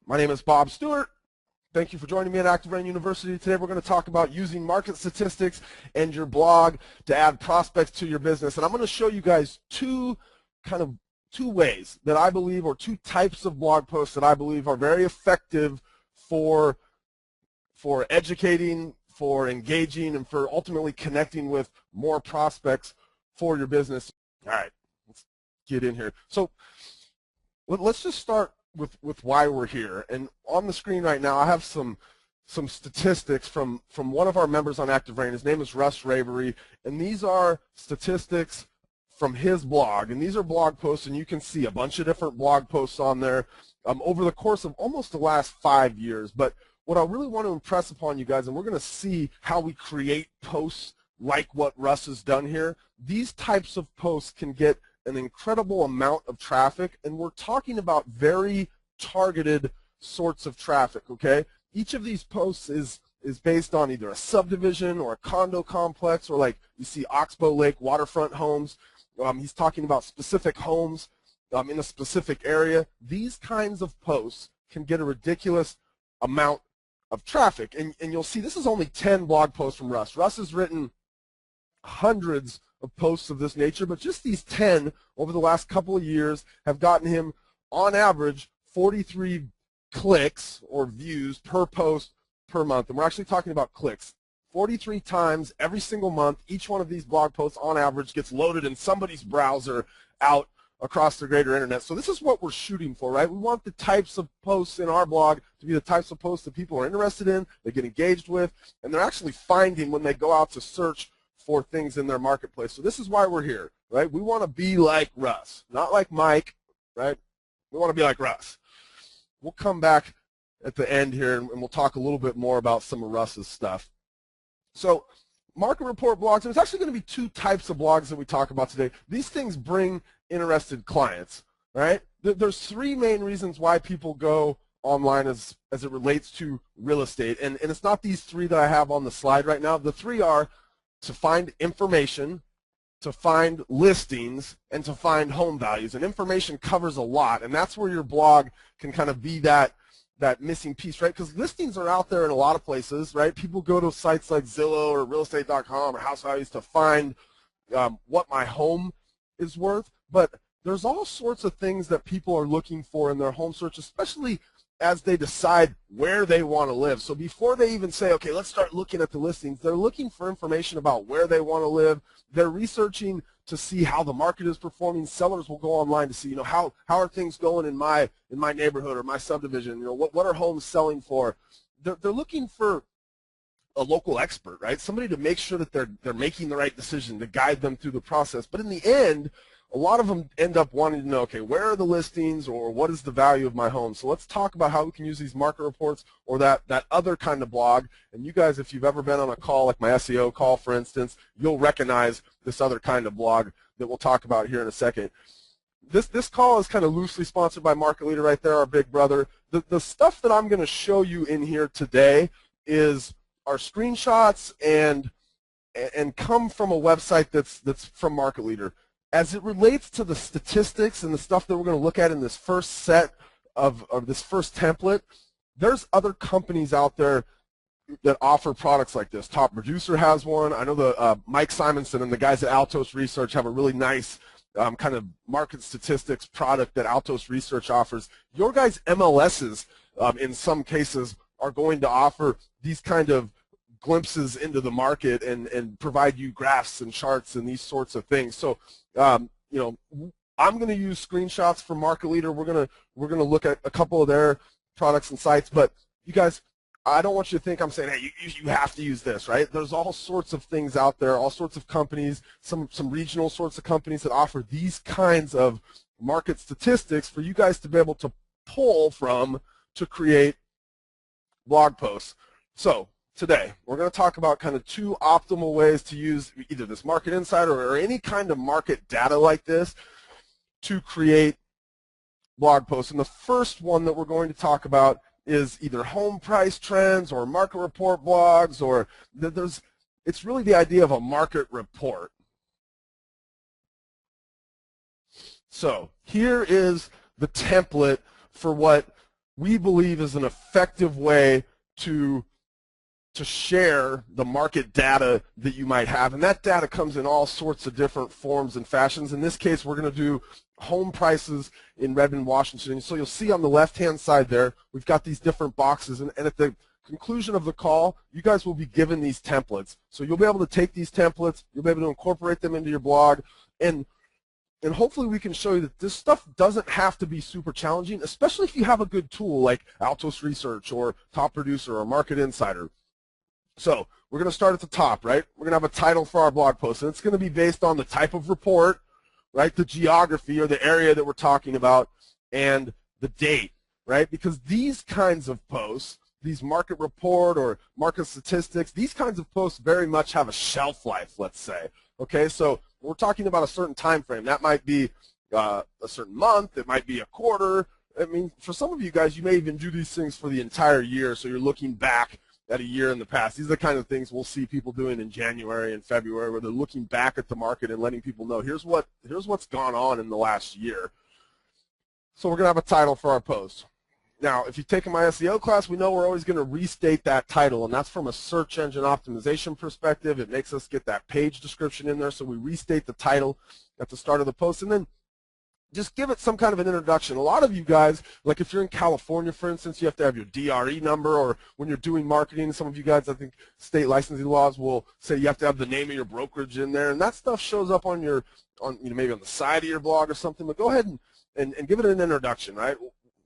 My name is Bob Stewart. Thank you for joining me at Active Rain University. Today we're going to talk about using market statistics and your blog to add prospects to your business. And I'm going to show you guys two ways that I believe, or two types of blog posts that I believe are very effective for educating, for engaging, and for ultimately connecting with more prospects for your business. All right, let's get in here. So let's just start with why we're here. And on the screen right now, I have some statistics from one of our members on Active Rain. His name is Russ Ravery, and these are statistics from his blog. And these are blog posts, and you can see a bunch of different blog posts on there over the course of almost the last 5 years. But what I really want to impress upon you guys, and we're going to see how we create posts like what Russ has done here. These types of posts can get an incredible amount of traffic, and we're talking about very targeted sorts of traffic, okay? Each of these posts is based on either a subdivision or a condo complex, or like you see Oxbow Lake waterfront homes. He's talking about specific homes in a specific area. These kinds of posts can get a ridiculous amount of traffic, and you'll see this is only 10 blog posts from Russ. Russ has written hundreds of posts of this nature, but just these 10 over the last couple of years have gotten him, on average, 43 clicks or views per post per month. And we're actually talking about clicks. 43 times every single month, each one of these blog posts on average gets loaded in somebody's browser out across the greater internet. So this is what we're shooting for, right? We want the types of posts in our blog to be the types of posts that people are interested in, they get engaged with, and they're actually finding when they go out to search for things in their marketplace. So this is why we're here, right? We want to be like Russ, not like Mike, right? We want to be like Russ. We'll come back at the end here and we'll talk a little bit more about some of Russ's stuff. So market report blogs, there's actually going to be two types of blogs that we talk about today. These things bring interested clients, right? There's three main reasons why people go online as it relates to real estate. And it's not these three that I have on the slide right now. The three are to find information, to find listings, and to find home values. And information covers a lot, and that's where your blog can kind of be that missing piece, right? Because listings are out there in a lot of places, right? People go to sites like Zillow or realestate.com or House Values to find what my home is worth, but there's all sorts of things that people are looking for in their home search, especially as they decide where they want to live. So before they even say, okay, let's start looking at the listings, they're looking for information about where they want to live. They're researching to see how the market is performing. Sellers will go online to see, how are things going in my neighborhood or my subdivision. What are homes selling for? They're looking for a local expert, right? Somebody to make sure that they're making the right decision, to guide them through the process. But in the end, a lot of them end up wanting to know, okay, where are the listings, or what is the value of my home? So let's talk about how we can use these market reports or that other kind of blog. And you guys, if you've ever been on a call, like my SEO call, for instance, you'll recognize this other kind of blog that we'll talk about here in a second. This call is kind of loosely sponsored by Market Leader right there, our big brother. The stuff that I'm going to show you in here today is our screenshots and come from a website that's from Market Leader. As it relates to the statistics and the stuff that we're going to look at in this first set of this first template, there's other companies out there that offer products like this. Top Producer has one. I know the Mike Simonson and the guys at Altos Research have a really nice kind of market statistics product that Altos Research offers. Your guys' MLSs, in some cases, are going to offer these kind of glimpses into the market and provide you graphs and charts and these sorts of things. So, I'm going to use screenshots from Market Leader. We're gonna look at a couple of their products and sites, but you guys, I don't want you to think I'm saying, hey, you have to use this, right? There's all sorts of things out there, all sorts of companies, some regional sorts of companies that offer these kinds of market statistics for you guys to be able to pull from to create blog posts. So today, we're going to talk about kind of two optimal ways to use either this Market Insider or any kind of market data like this to create blog posts. And the first one that we're going to talk about is either home price trends or market report blogs, or it's really the idea of a market report. So here is the template for what we believe is an effective way to share the market data that you might have. And that data comes in all sorts of different forms and fashions. In this case, we're going to do home prices in Redmond, Washington. So you'll see on the left-hand side there, we've got these different boxes. And at the conclusion of the call, you guys will be given these templates. So you'll be able to take these templates, you'll be able to incorporate them into your blog, and hopefully we can show you that this stuff doesn't have to be super challenging, especially if you have a good tool like Altos Research or Top Producer or Market Insider. So we're going to start at the top, right? We're going to have a title for our blog post, and it's going to be based on the type of report, right, the geography or the area that we're talking about, and the date, right? Because these kinds of posts, these market report or market statistics, these kinds of posts very much have a shelf life, let's say. Okay, so we're talking about a certain time frame. That might be a certain month. It might be a quarter. I mean, for some of you guys, you may even do these things for the entire year, so you're looking back at a year in the past. These are the kind of things we'll see people doing in January and February, where they're looking back at the market and letting people know, here's what's gone on in the last year. So we're going to have a title for our post. Now, if you've taken my SEO class, we know we're always going to restate that title, and that's from a search engine optimization perspective. It makes us get that page description in there, so we restate the title at the start of the post, and then just give it some kind of an introduction. A lot of you guys, like if you're in California, for instance, you have to have your DRE number, or when you're doing marketing, some of you guys, I think state licensing laws will say you have to have the name of your brokerage in there, and that stuff shows up on your, maybe on the side of your blog or something, but go ahead and give it an introduction, right?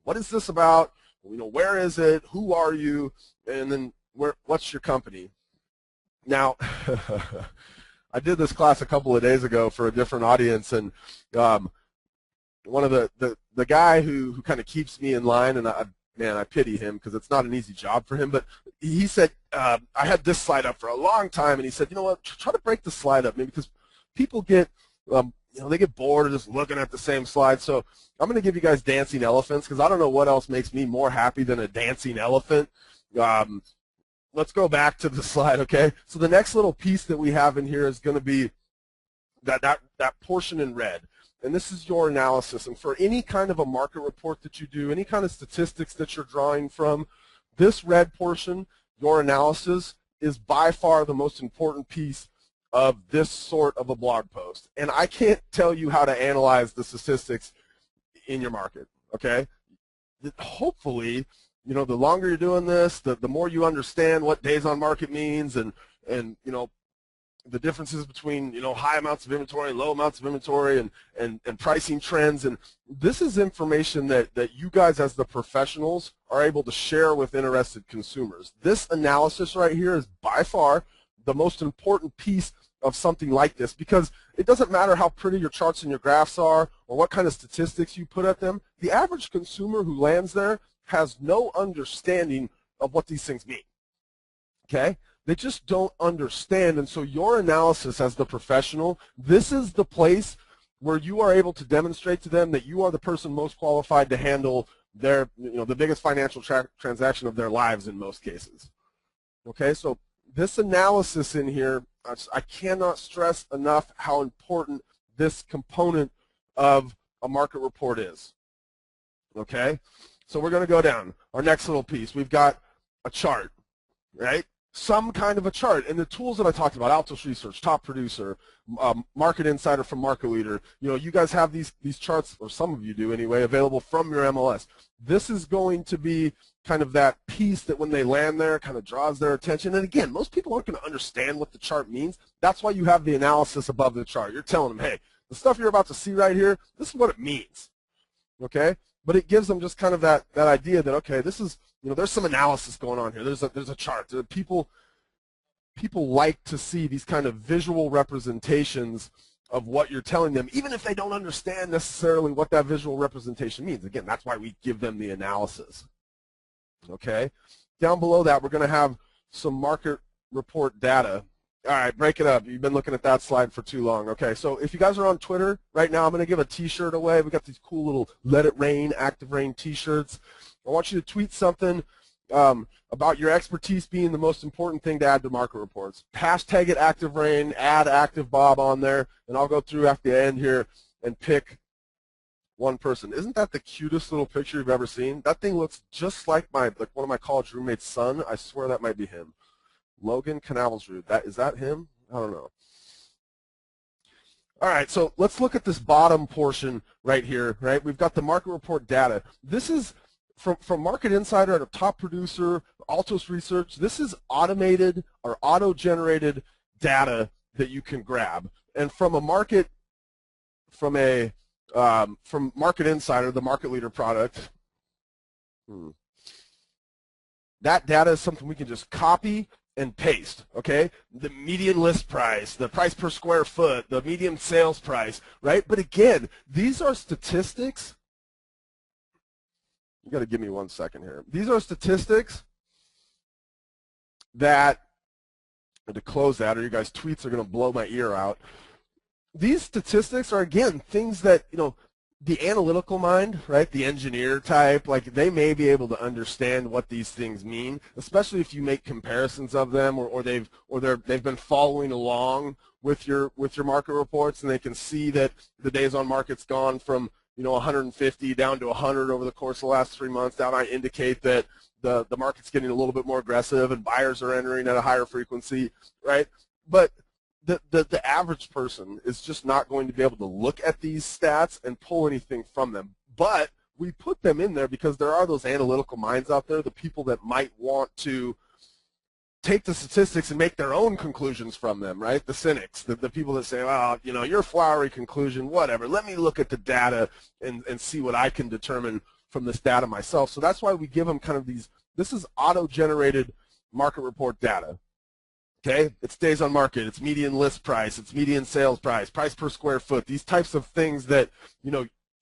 What is this about? Where is it? Who are you? And then what's your company? Now, I did this class a couple of days ago for a different audience, and one of the guy who kind of keeps me in line, and I pity him because it's not an easy job for him, but he said, I had this slide up for a long time, and he said, you know what, try to break the slide up, maybe, because people get, they get bored of just looking at the same slide. So I'm going to give you guys dancing elephants, because I don't know what else makes me more happy than a dancing elephant. Let's go back to the slide, okay? So the next little piece that we have in here is going to be that portion in red. And this is your analysis. And for any kind of a market report that you do, any kind of statistics that you're drawing from, this red portion, your analysis, is by far the most important piece of this sort of a blog post. And I can't tell you how to analyze the statistics in your market, okay? Hopefully, the longer you're doing this, the more you understand what days on market means, and the differences between high amounts of inventory, low amounts of inventory, and pricing trends. And this is information that you guys as the professionals are able to share with interested consumers. This analysis right here is by far the most important piece of something like this, because it doesn't matter how pretty your charts and your graphs are or what kind of statistics you put at them. The average consumer who lands there has no understanding of what these things mean, okay? They just don't understand. And so your analysis as the professional, this is the place where you are able to demonstrate to them that you are the person most qualified to handle their, the biggest financial transaction of their lives in most cases. Okay, so this analysis in here, I cannot stress enough how important this component of a market report is. Okay, so we're going to go down. Our next little piece, we've got a chart, right? Some kind of a chart. And the tools that I talked about, Altos Research, Top Producer, Market Insider from Market Leader, you guys have these charts, or some of you do anyway, available from your MLS. This is going to be kind of that piece that when they land there kind of draws their attention. And again, most people aren't going to understand what the chart means. That's why you have the analysis above the chart. You're telling them, hey, the stuff you're about to see right here, this is what it means, okay? But it gives them just kind of that idea that, okay, this is, there's some analysis going on here. There's a chart. People like to see these kind of visual representations of what you're telling them, even if they don't understand necessarily what that visual representation means. Again, that's why we give them the analysis. Okay? Down below that, we're going to have some market report data. All right, break it up. You've been looking at that slide for too long. Okay, so if you guys are on Twitter right now, I'm going to give a T-shirt away. We got these cool little Let It Rain, Active Rain T-shirts. I want you to tweet something about your expertise being the most important thing to add to market reports. Hashtag it Active Rain, add Active Bob on there, and I'll go through after the end here and pick one person. Isn't that the cutest little picture you've ever seen? That thing looks just like one of my college roommates' son. I swear that might be him. Logan Canavalsrud. Is that him? I don't know. All right, so let's look at this bottom portion right here, right? We've got the market report data. This is from Market Insider, a top producer, Altos Research. This is automated or auto-generated data that you can grab. And from Market Insider, the market leader product, that data is something we can just copy and paste, okay? The median list price, the price per square foot, the median sales price, right? But again, these are statistics. You got to give me 1 second here. These are statistics that, to close that, or you guys' tweets are going to blow my ear out. These statistics are, again, things that, the analytical mind, right, the engineer type, like they may be able to understand what these things mean, especially if you make comparisons of them, or they've been following along with your market reports, and they can see that the days on market's gone from 150 down to 100 over the course of the last 3 months. That might indicate that the market's getting a little bit more aggressive and buyers are entering at a higher frequency, right? But the average person is just not going to be able to look at these stats and pull anything from them. But we put them in there because there are those analytical minds out there, the people that might want to take the statistics and make their own conclusions from them, right? The cynics, the people that say, well, your flowery conclusion, whatever. Let me look at the data and see what I can determine from this data myself. So that's why we give them kind of these, this is auto-generated market report data. Okay, it's days on market, it's median list price, it's median sales price, price per square foot, these types of things that,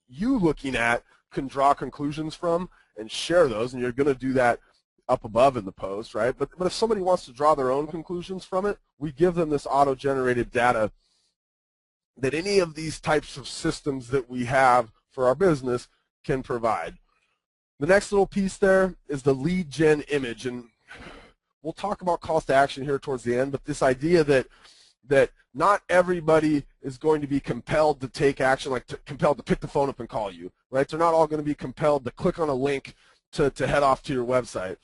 you looking at can draw conclusions from and share those, and you're going to do that up above in the post, right? But if somebody wants to draw their own conclusions from it, we give them this auto-generated data that any of these types of systems that we have for our business can provide. The next little piece there is the lead gen image, and we'll talk about calls to action here towards the end, but this idea that not everybody is going to be compelled to take action, like compelled to pick the phone up and call you, right? They're not all going to be compelled to click on a link to head off to your website,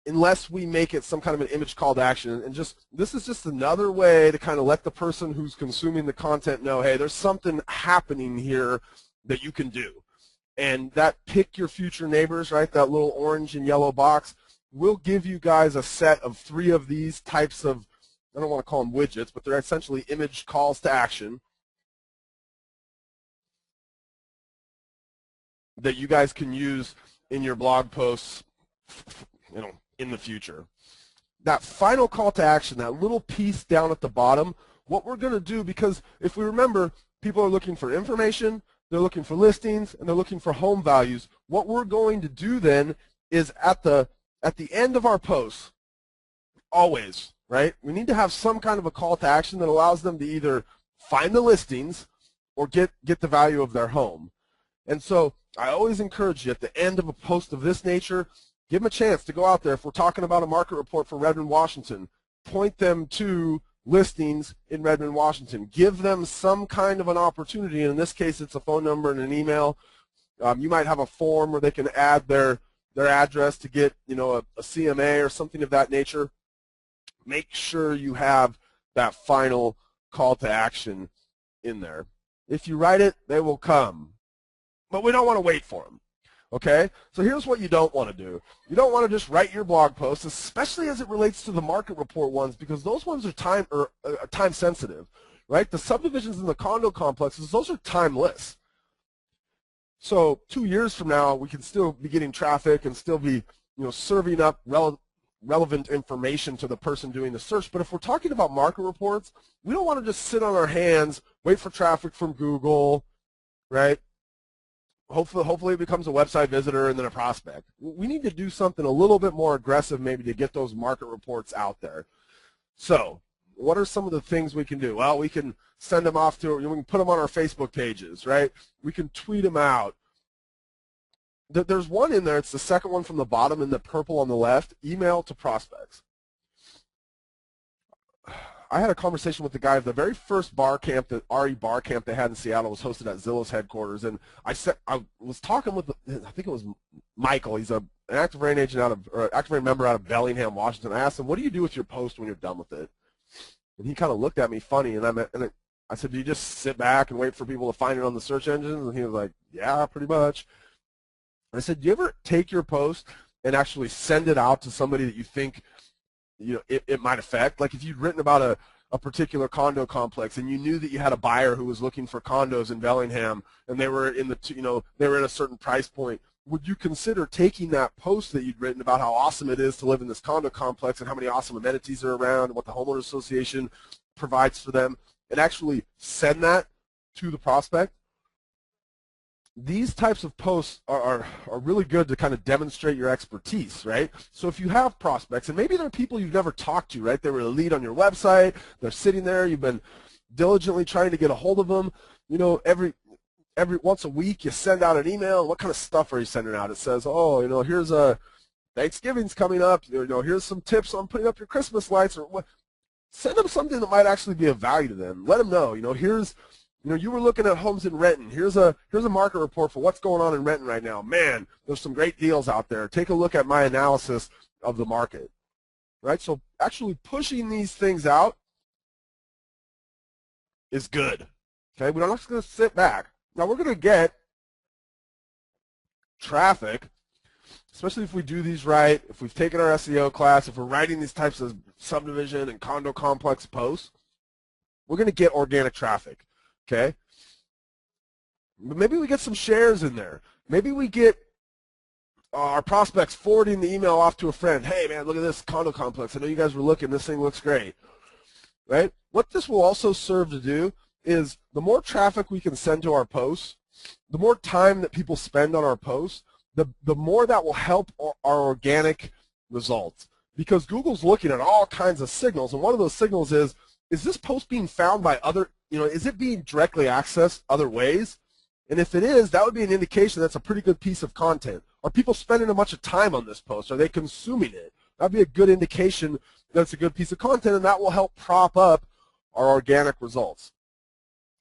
unless we make it some kind of an image call to action. And this is just another way to kind of let the person who's consuming the content know, hey, there's something happening here that you can do. And that pick your future neighbors, right, that little orange and yellow box, we'll give you guys a set of 3 of these types of, I don't want to call them widgets, but they're essentially image calls to action that you guys can use in your blog posts, in the future. That final call to action, that little piece down at the bottom, what we're going to do, because if we remember, people are looking for information, they're looking for listings, and they're looking for home values. What we're going to do then is at the end of our posts, always, right, we need to have some kind of a call to action that allows them to either find the listings or get the value of their home. And so I always encourage you at the end of a post of this nature, give them a chance to go out there. If we're talking about a market report for Redmond, Washington, point them to listings in Redmond, Washington. Give them some kind of an opportunity, and in this case it's a phone number and an email. You might have a form where they can add their address to get a CMA or something of that nature. Make sure you have that final call to action in there. If you write it, they will come, but we don't want to wait for them. Okay, so here's what you don't want to do. You don't want to just write your blog posts, especially as it relates to the market report ones, because those ones are time sensitive, right? The subdivisions in the condo complexes, those are timeless. So 2 years from now, we can still be getting traffic and still be, serving up relevant information to the person doing the search. But if we're talking about market reports, we don't want to just sit on our hands, wait for traffic from Google, right? Hopefully it becomes a website visitor and then a prospect. We need to do something a little bit more aggressive maybe to get those market reports out there. So what are some of the things we can do? Well, we can send them off to, we can put them on our Facebook pages, right? We can tweet them out. There's one in there, it's the second one from the bottom in the purple on the left, email to prospects. I had a conversation with the guy. The very first bar camp, the RE bar camp they had in Seattle, was hosted at Zillow's headquarters, and I was talking with I think it was Michael. He's an Active Rain agent Active Rain member out of Bellingham, Washington. I asked him, "What do you do with your post when you're done with it?" And he kind of looked at me funny, and I said, "Do you just sit back and wait for people to find it on the search engines?" And he was like, "Yeah, pretty much." And I said, "Do you ever take your post and actually send it out to somebody that you think it might affect? Like if you'd written about a particular condo complex and you knew that you had a buyer who was looking for condos in Bellingham and they were in they were at a certain price point, would you consider taking that post that you'd written about how awesome it is to live in this condo complex and how many awesome amenities are around and what the homeowners association provides for them, and actually send that to the prospect?" These types of posts are really good to kind of demonstrate your expertise, right? So if you have prospects, and maybe they're people you've never talked to, right? They were a lead on your website, they're sitting there, you've been diligently trying to get a hold of them. Every once a week you send out an email. What kind of stuff are you sending out? It says, "Oh, here's Thanksgiving's coming up. Here's some tips on putting up your Christmas lights," or what. Send them something that might actually be of value to them. Let them know, here's you were looking at homes in Renton. Here's a market report for what's going on in Renton right now. Man, there's some great deals out there. Take a look at my analysis of the market, right? So actually pushing these things out is good, okay? We're not just going to sit back. Now we're going to get traffic, especially if we do these right, if we've taken our SEO class, if we're writing these types of subdivision and condo complex posts, we're going to get organic traffic. Okay, but maybe we get some shares in there. Maybe we get our prospects forwarding the email off to a friend. "Hey, man, look at this condo complex. I know you guys were looking. This thing looks great." Right? What this will also serve to do is the more traffic we can send to our posts, the more time that people spend on our posts, the more that will help our organic results. Because Google's looking at all kinds of signals, and one of those signals is this post being found by other, is it being directly accessed other ways? And if it is, that would be an indication that's a pretty good piece of content. Are people spending a bunch of time on this post? Are they consuming it? That would be a good indication that it's a good piece of content, and that will help prop up our organic results,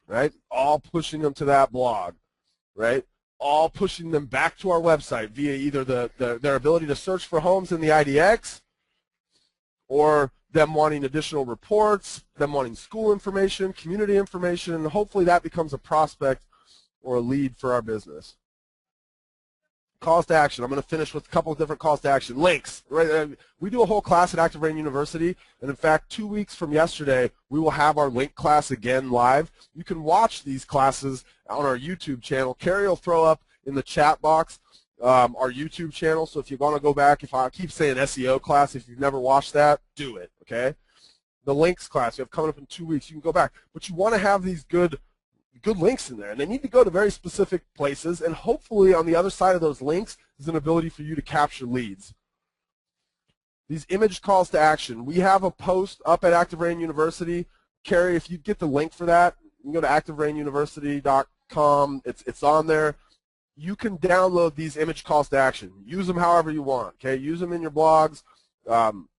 right? All pushing them to that blog, right? All pushing them back to our website via either their ability to search for homes in the IDX, or them wanting additional reports, them wanting school information, community information, and hopefully that becomes a prospect or a lead for our business. Calls to action. I'm going to finish with a couple of different calls to action. Links. Right? We do a whole class at Active Rain University, and in fact, 2 weeks from yesterday, we will have our link class again live. You can watch these classes on our YouTube channel. Carrie will throw up in the chat box our YouTube channel, so if you want to go back, if I keep saying SEO class, if you've never watched that, do it, okay? The links class we have coming up in 2 weeks, you can go back. But you want to have these good links in there, and they need to go to very specific places, and hopefully on the other side of those links is an ability for you to capture leads. These image calls to action. We have a post up at Active Rain University. Carrie, if you get the link for that, you can go to activeраinuniversity.com. It's on there. You can download these image calls to action. Use them however you want, okay? Use them in your blogs. And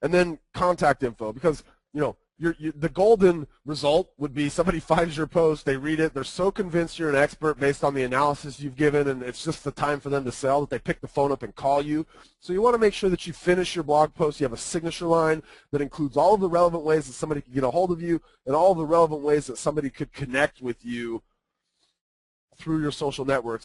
then contact info, because, the golden result would be somebody finds your post, they read it, they're so convinced you're an expert based on the analysis you've given, and it's just the time for them to sell that they pick the phone up and call you. So you want to make sure that you finish your blog post, you have a signature line that includes all of the relevant ways that somebody can get a hold of you and all of the relevant ways that somebody could connect with you through your social networks.